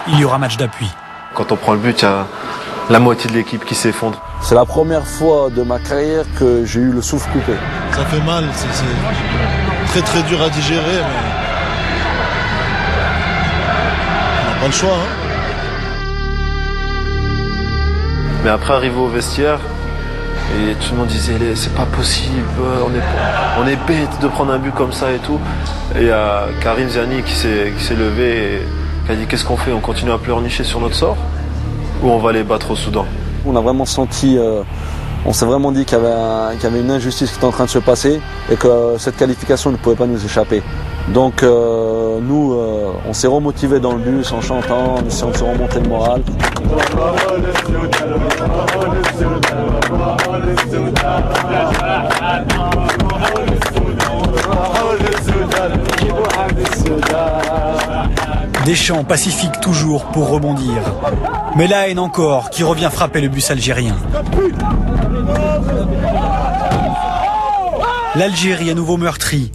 il y aura match d'appui. Quand on prend le but, il y a la moitié de l'équipe qui s'effondre. C'est la première fois de ma carrière que j'ai eu le souffle coupé. Ça fait mal, c'est très dur à digérer, mais on n'a pas le choix. Mais après, arrivé au vestiaire, et tout le monde disait c'est pas possible, on est bête de prendre un but comme ça et tout. Et il y a Karim Ziani qui s'est levé et qui a dit qu'est-ce qu'on fait, on continue à pleurnicher sur notre sort ou on va les battre au Soudan? On a vraiment senti, on s'est vraiment dit qu'il y avait une injustice qui était en train de se passer et que cette qualification ne pouvait pas nous échapper. Donc nous, on s'est remotivés dans le bus en chantant, en essayant de se remonter le moral. Des chants pacifiques toujours pour rebondir. Mais la haine encore qui revient frapper le bus algérien. L'Algérie à nouveau meurtrie.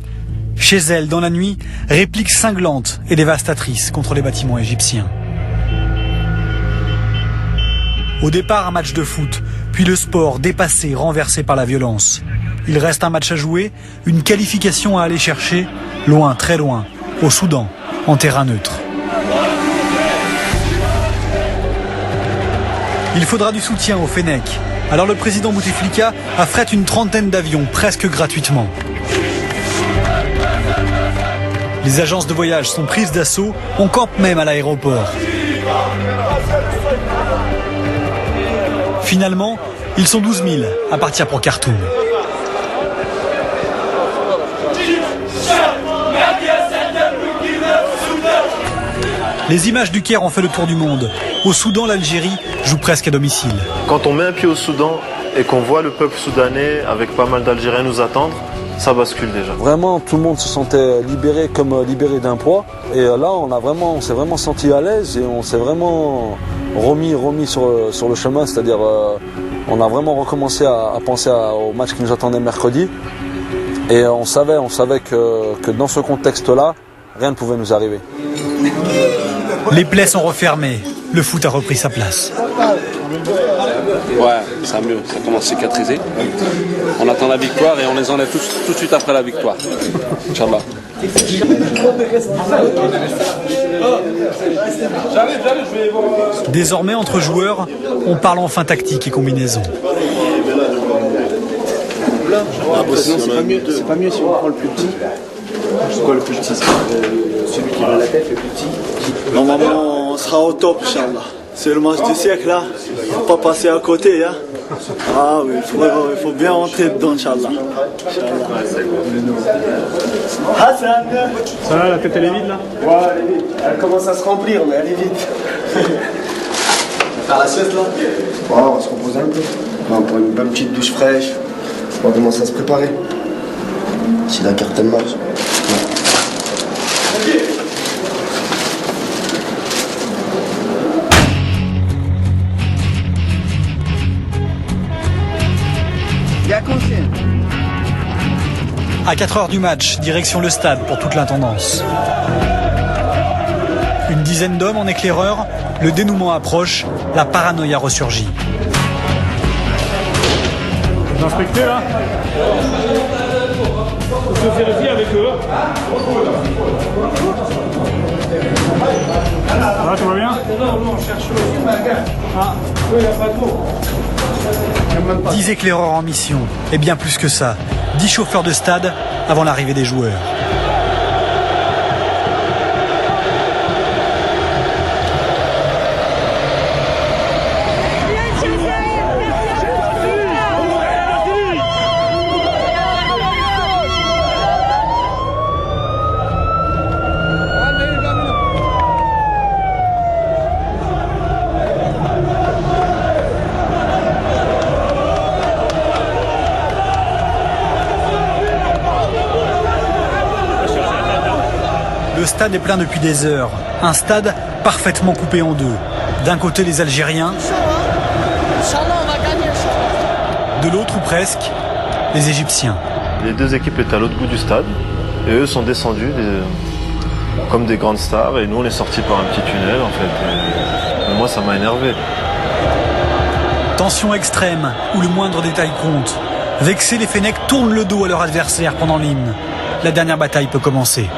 Chez elle, dans la nuit, réplique cinglante et dévastatrice contre les bâtiments égyptiens. Au départ, un match de foot, puis le sport dépassé, renversé par la violence. Il reste un match à jouer, une qualification à aller chercher, loin, très loin, au Soudan, en terrain neutre. Il faudra du soutien au Fennec. Alors le président Bouteflika affrète une trentaine d'avions, presque gratuitement. Les agences de voyage sont prises d'assaut, on campe même à l'aéroport. Finalement, ils sont 12 000 à partir pour Khartoum. Les images du Caire ont fait le tour du monde. Au Soudan, l'Algérie joue presque à domicile. Quand on met un pied au Soudan et qu'on voit le peuple soudanais avec pas mal d'Algériens nous attendre, ça bascule déjà. Vraiment, tout le monde se sentait libéré comme libéré d'un poids. Et là, on s'est vraiment senti à l'aise et on s'est vraiment remis sur le chemin. C'est-à-dire, on a vraiment recommencé à penser au match qui nous attendait mercredi. Et on savait que dans ce contexte-là, rien ne pouvait nous arriver. Les plaies sont refermées. Le foot a repris sa place. Ouais, ça va mieux. Ça commence à cicatriser. On attend la victoire et on les enlève tout de suite après la victoire. Inch'Allah. Désormais, entre joueurs, on parle enfin tactique et combinaison. Sinon, c'est pas mieux si on prend le plus petit. C'est quoi le plus petit? Celui qui a la tête, le plus petit. Normalement, on sera au top, Inch'Allah. C'est le match du siècle, là. Faut pas passer à côté, hein. Ah oui, il faut bien rentrer dedans, Inch'Allah. Hassan! Ça va, la tête elle est vide là? Ouais, elle est vide. Elle commence à se remplir, mais elle est vide. On va faire la sieste là? Ouais, on va se reposer un peu. On va prendre une bonne petite douche fraîche. On va commencer à se préparer. C'est la carte de match. À 4 heures du match, direction le stade pour toute l'intendance. Une dizaine d'hommes en éclaireur, le dénouement approche, la paranoïa ressurgit. Vous inspectez là? Vous se vérifiez avec eux? Ça va, tout va bien? Non, on cherche aussi, ma gare. Ah, oui, il n'y a pas de mots. 10 éclaireurs en mission, et bien plus que ça. 10 chauffeurs de stade avant l'arrivée des joueurs. Le stade est plein depuis des heures. Un stade parfaitement coupé en deux. D'un côté les Algériens, de l'autre ou presque, les Égyptiens. Les deux équipes étaient à l'autre bout du stade et eux sont descendus comme des grandes stars et nous on est sortis par un petit tunnel en fait. Et moi ça m'a énervé. Tension extrême où le moindre détail compte. Vexés, les Fennecs tournent le dos à leur adversaire pendant l'hymne. La dernière bataille peut commencer.